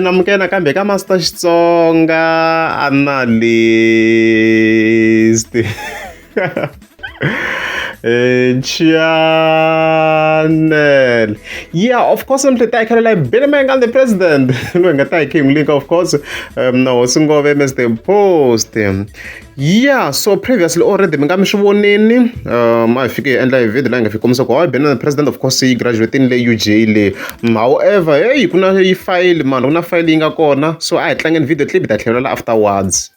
namukela kambe ka Master Xitsonga analyst. Channel. Yeah, of course, I'm like Mayengani the president. No, I came link, of course. No, single Mr. Post. Yeah, so previously already, I figure and like video lang if you come so I've been the president, of course, he graduated in the UJ. However, you couldn't file, man, una filing a corner. So I tlang and video clip that afterwards.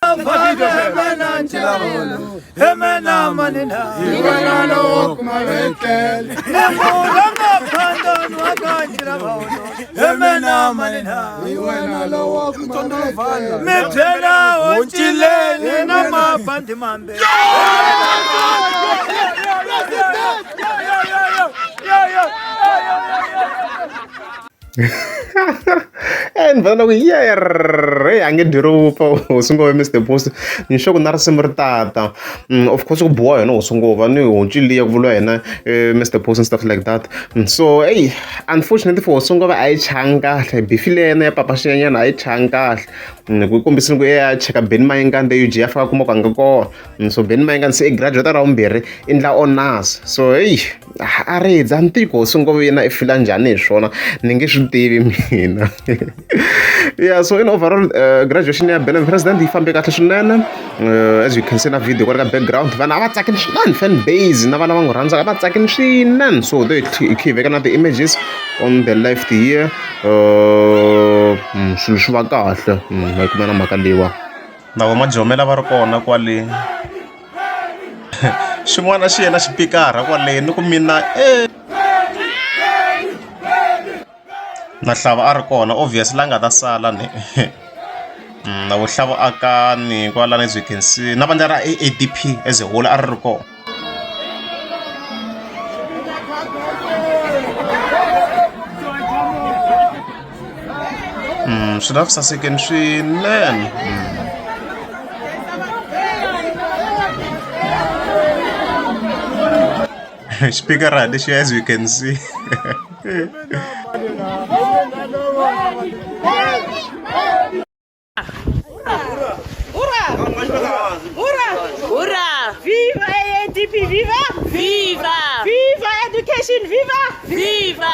And then we I get the rope sungo Mr. Post ni show na simrtata of course boy no sungo va ni onjili ya kuvula yena Mr. Post and stuff like that. So hey, unfortunately for sungo va ai changa bifile yena ya papa shenya na ai changa ku kombisa ngo ya cheka Ben Mayengani the UG afaka kuma kanga ko. So Ben Mayengani se graduate around bere in la honors. So hey, are dzantiko sungo yena ifila njani shona ninge shutivi mina. Yeah, so in overall graduation ya Ben president he fambe kahle swinene. As you can see na video kwa background vana va tsakini swinene fan base na vana va n'wi rhandza va tsakini swinene. So they veka na the images on the left here. Swilo swi va kahle hi kuma na mhaka leyiwa na vo majomela va ri kona kwale xin'wana xi yena xipikara kwale ni ku mina na hlava a ri kona obviously la nga ta sala ni na vo hlava akani kwalani as you can see na vandla ra ADP as a whole a ri kona. Swi na sasekeni swinene. Xipikara lexi as you can see. Viva ADP, viva! Viva! Viva education, viva! Viva!